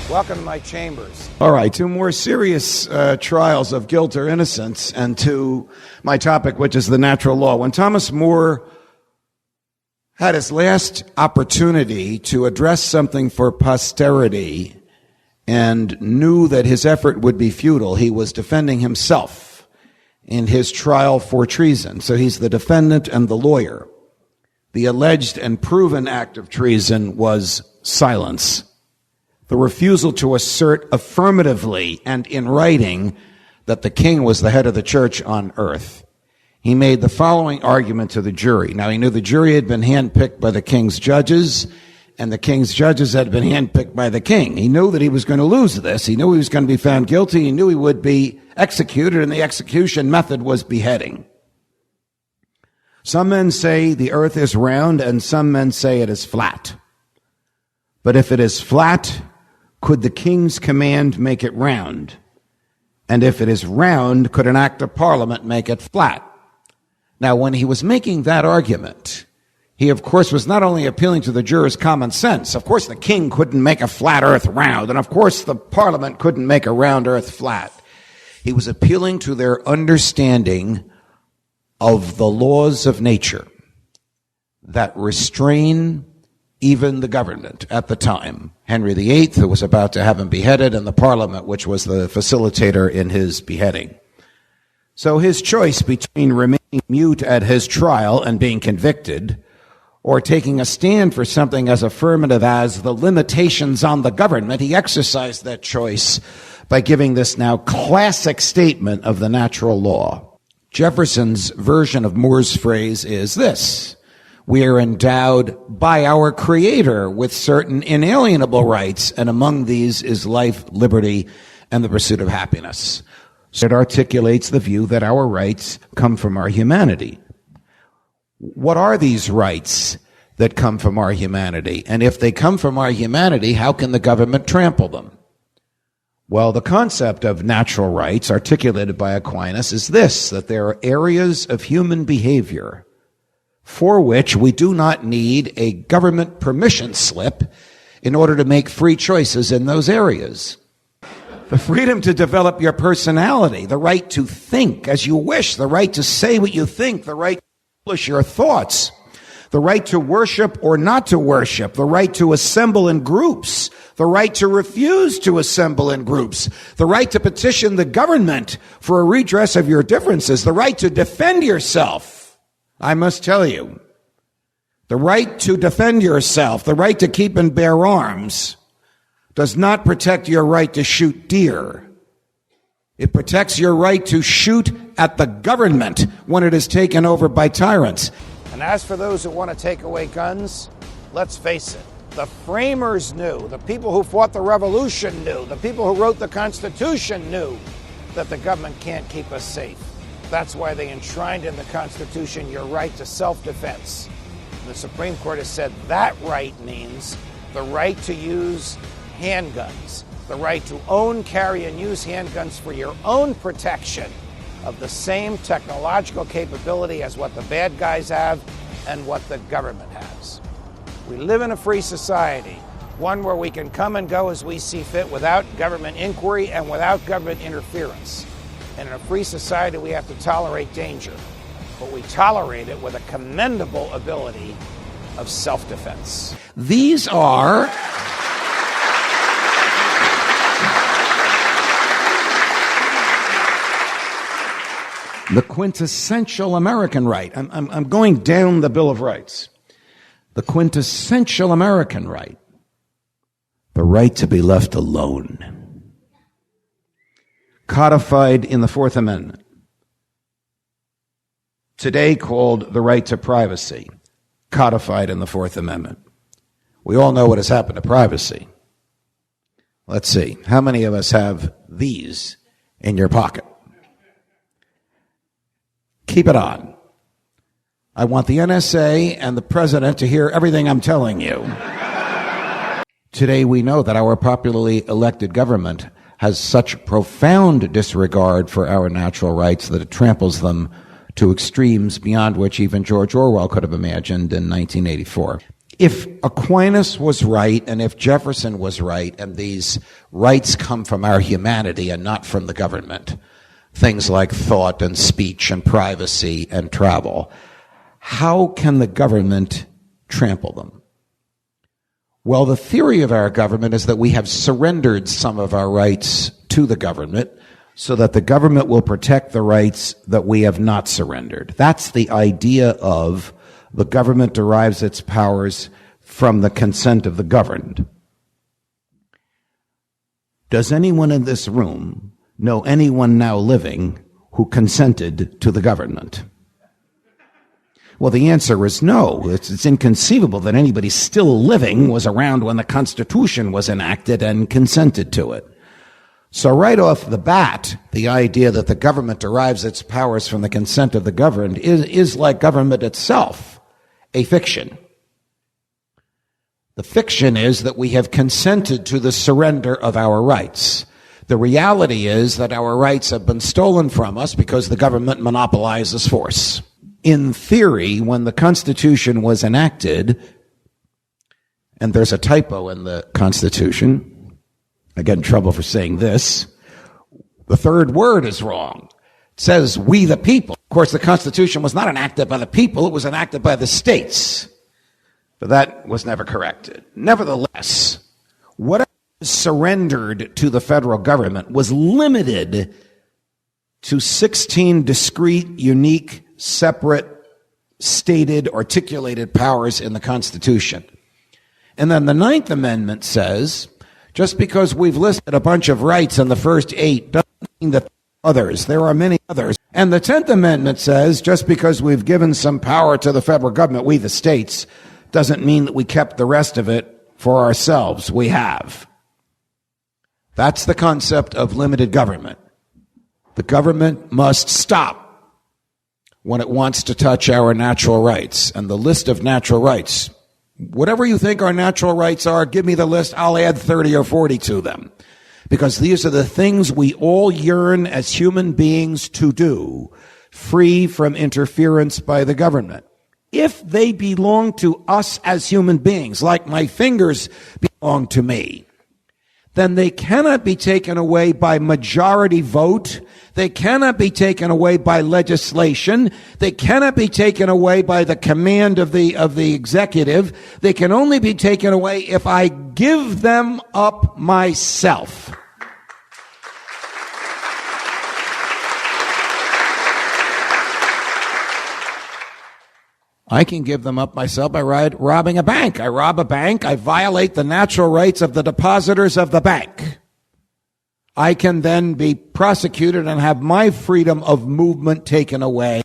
Welcome to my chambers. All right, two more serious trials of guilt or innocence, and to my topic, which is the natural law. When Thomas More had his last opportunity to address something for posterity and knew that his effort would be futile, he was defending himself in his trial for treason. So he's the defendant and the lawyer. The alleged and proven act of treason was silence. The refusal to assert affirmatively and in writing that the king was the head of the church on earth. He made the following argument to the jury. Now, he knew the jury had been handpicked by the king's judges, and the king's judges had been handpicked by the king. He knew that he was going to lose this. He knew he was going to be found guilty. He knew he would be executed, and the execution method was beheading. Some men say the earth is round, and some men say it is flat. But if it is flat, could the king's command make it round? And if it is round, could an act of parliament make it flat? Now, when he was making that argument, he, of course, was not only appealing to the jurors' common sense. Of course, the king couldn't make a flat earth round, and of course, the parliament couldn't make a round earth flat. He was appealing to their understanding of the laws of nature that restrain even the government at the time. Henry VIII, who was about to have him beheaded, and the Parliament, which was the facilitator in his beheading. So his choice between remaining mute at his trial and being convicted, or taking a stand for something as affirmative as the limitations on the government, he exercised that choice by giving this now classic statement of the natural law. Jefferson's version of More's phrase is this: we are endowed by our Creator with certain inalienable rights, and among these is life, liberty, and the pursuit of happiness. So it articulates the view that our rights come from our humanity. What are these rights that come from our humanity? And if they come from our humanity, how can the government trample them? Well, the concept of natural rights articulated by Aquinas is this: that there are areas of human behavior for which we do not need a government permission slip in order to make free choices in those areas. The freedom to develop your personality, the right to think as you wish, the right to say what you think, the right to publish your thoughts, the right to worship or not to worship, the right to assemble in groups, the right to refuse to assemble in groups, the right to petition the government for a redress of your differences, the right to defend yourself. I must tell you, the right to defend yourself, the right to keep and bear arms, does not protect your right to shoot deer. It protects your right to shoot at the government when it is taken over by tyrants. And as for those who want to take away guns, let's face it, the framers knew, the people who fought the revolution knew, the people who wrote the Constitution knew that the government can't keep us safe. That's why they enshrined in the Constitution your right to self-defense. The Supreme Court has said that right means the right to use handguns, the right to own, carry, and use handguns for your own protection of the same technological capability as what the bad guys have and what the government has. We live in a free society, one where we can come and go as we see fit without government inquiry and without government interference. And in a free society, we have to tolerate danger, but we tolerate it with a commendable ability of self-defense. These are the quintessential American right. I'm going down the Bill of Rights. The quintessential American right. The right to be left alone. Codified in the Fourth Amendment. Today called the right to privacy. Codified in the Fourth Amendment. We all know what has happened to privacy. Let's see. How many of us have these in your pocket? Keep it on. I want the NSA and the president to hear everything I'm telling you. Today we know that our popularly elected government has such profound disregard for our natural rights that it tramples them to extremes beyond which even George Orwell could have imagined in 1984. If Aquinas was right, and if Jefferson was right, and these rights come from our humanity and not from the government, things like thought and speech and privacy and travel, how can the government trample them? Well, the theory of our government is that we have surrendered some of our rights to the government so that the government will protect the rights that we have not surrendered. That's the idea of the government derives its powers from the consent of the governed. Does anyone in this room know anyone now living who consented to the government? Well, the answer is no. It's inconceivable that anybody still living was around when the Constitution was enacted and consented to it. So right off the bat, the idea that the government derives its powers from the consent of the governed is like government itself, a fiction. The fiction is that we have consented to the surrender of our rights. The reality is that our rights have been stolen from us because the government monopolizes force. In theory, when the Constitution was enacted, and there's a typo in the Constitution, I get in trouble for saying this, the third word is wrong. It says, we the people. Of course, the Constitution was not enacted by the people, it was enacted by the states. But that was never corrected. Nevertheless, whatever was surrendered to the federal government was limited to 16 discrete, unique, separate, stated, articulated powers in the Constitution. And then the Ninth Amendment says, just because we've listed a bunch of rights in the first 8 doesn't mean that there are many others. And the 10th Amendment says, just because we've given some power to the federal government, we the states, doesn't mean that we kept the rest of it for ourselves. We have. That's the concept of limited government. The government must stop when it wants to touch our natural rights. And the list of natural rights, whatever you think our natural rights are, give me the list, I'll add 30 or 40 to them. Because these are the things we all yearn as human beings to do, free from interference by the government. If they belong to us as human beings, like my fingers belong to me, then they cannot be taken away by majority vote. They cannot be taken away by legislation. They cannot be taken away by the command of the executive. They can only be taken away if I give them up myself. I can give them up myself by robbing a bank. I rob a bank. I violate the natural rights of the depositors of the bank. I can then be prosecuted and have my freedom of movement taken away.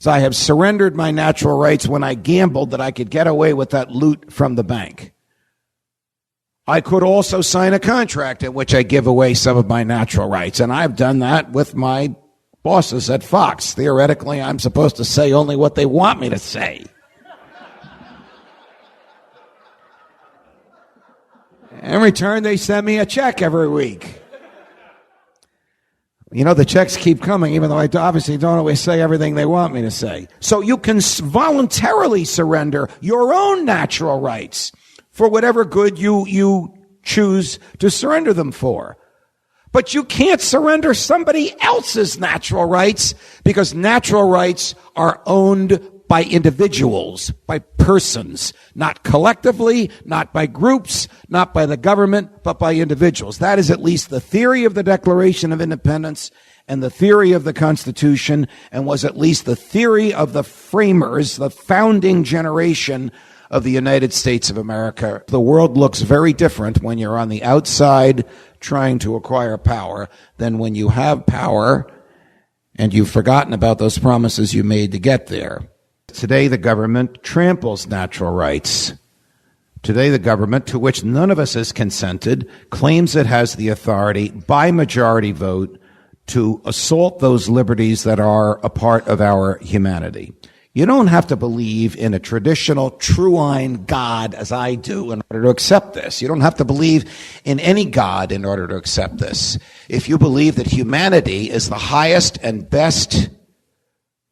So I have surrendered my natural rights when I gambled that I could get away with that loot from the bank. I could also sign a contract in which I give away some of my natural rights, and I've done that with my bosses at Fox. Theoretically, I'm supposed to say only what they want me to say. In return, they send me a check every week. You know, the checks keep coming, even though I obviously don't always say everything they want me to say. So you can voluntarily surrender your own natural rights for whatever good you choose to surrender them for. But you can't surrender somebody else's natural rights, because natural rights are owned by individuals, by persons, not collectively, not by groups, not by the government, but by individuals. That is at least the theory of the Declaration of Independence and the theory of the Constitution, and was at least the theory of the framers, the founding generation of the United States of America. The world looks very different when you're on the outside trying to acquire power than when you have power and you've forgotten about those promises you made to get there. Today, the government tramples natural rights. Today, the government, to which none of us has consented, claims it has the authority by majority vote to assault those liberties that are a part of our humanity. You don't have to believe in a traditional true-line God as I do in order to accept this. You don't have to believe in any God in order to accept this. If you believe that humanity is the highest and best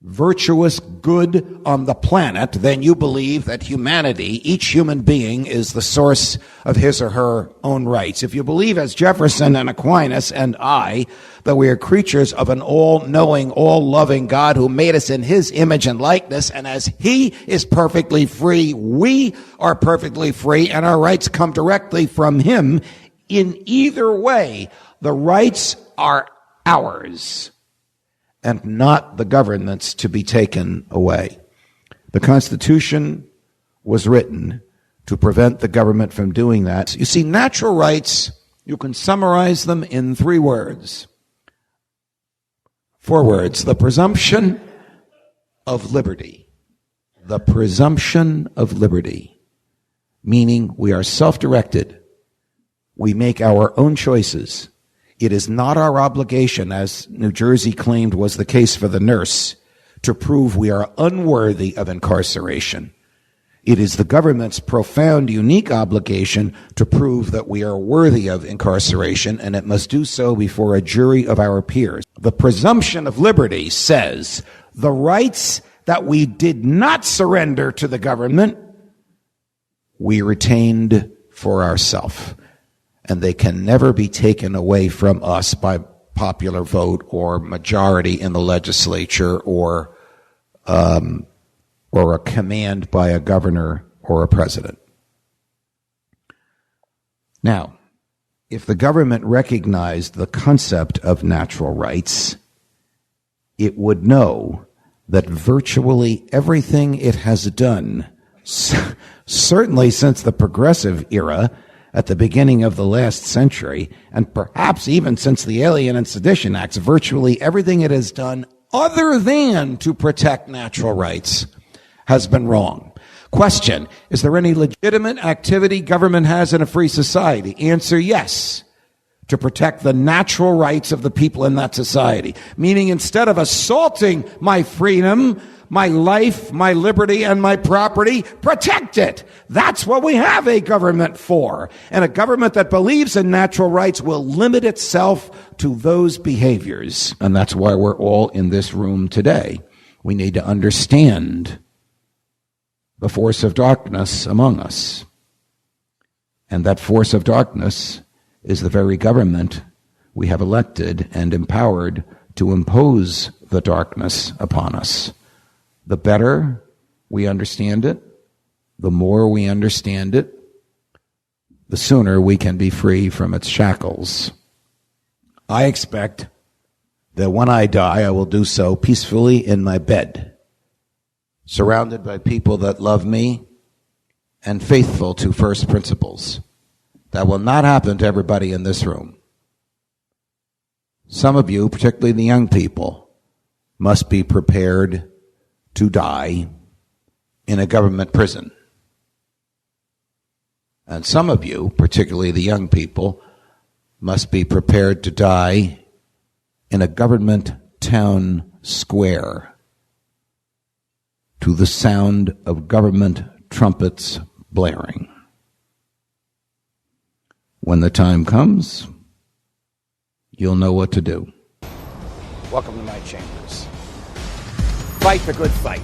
virtuous good on the planet, then you believe that humanity, each human being, is the source of his or her own rights. If you believe, as Jefferson and Aquinas and I, that we are creatures of an all-knowing, all-loving God who made us in his image and likeness, and as he is perfectly free, we are perfectly free, and our rights come directly from him, in either way, the rights are ours and not the government's to be taken away. The Constitution was written to prevent the government from doing that. You see, natural rights, you can summarize them in 3 words. 4 words. The presumption of liberty. The presumption of liberty. Meaning we are self-directed. We make our own choices. It is not our obligation, as New Jersey claimed was the case for the nurse, to prove we are unworthy of incarceration. It is the government's profound, unique obligation to prove that we are worthy of incarceration, and it must do so before a jury of our peers. The presumption of liberty says the rights that we did not surrender to the government, we retained for ourselves. And they can never be taken away from us by popular vote or majority in the legislature or a command by a governor or a president. Now, if the government recognized the concept of natural rights, it would know that virtually everything it has done, certainly since the progressive era, at the beginning of the last century, and perhaps even since the Alien and Sedition Acts, virtually everything it has done other than to protect natural rights has been wrong. Question, is there any legitimate activity government has in a free society? Answer, yes. To protect the natural rights of the people in that society. Meaning instead of assaulting my freedom, my life, my liberty, and my property, protect it. That's what we have a government for. And a government that believes in natural rights will limit itself to those behaviors. And that's why we're all in this room today. We need to understand the force of darkness among us. And that force of darkness is the very government we have elected and empowered to impose the darkness upon us. The better we understand it, the more we understand it, the sooner we can be free from its shackles. I expect that when I die, I will do so peacefully in my bed, surrounded by people that love me and faithful to first principles. That will not happen to everybody in this room. Some of you, particularly the young people, must be prepared to die in a government prison. And some of you, particularly the young people, must be prepared to die in a government town square to the sound of government trumpets blaring. When the time comes, you'll know what to do. Welcome to my chambers. Fight the good fight.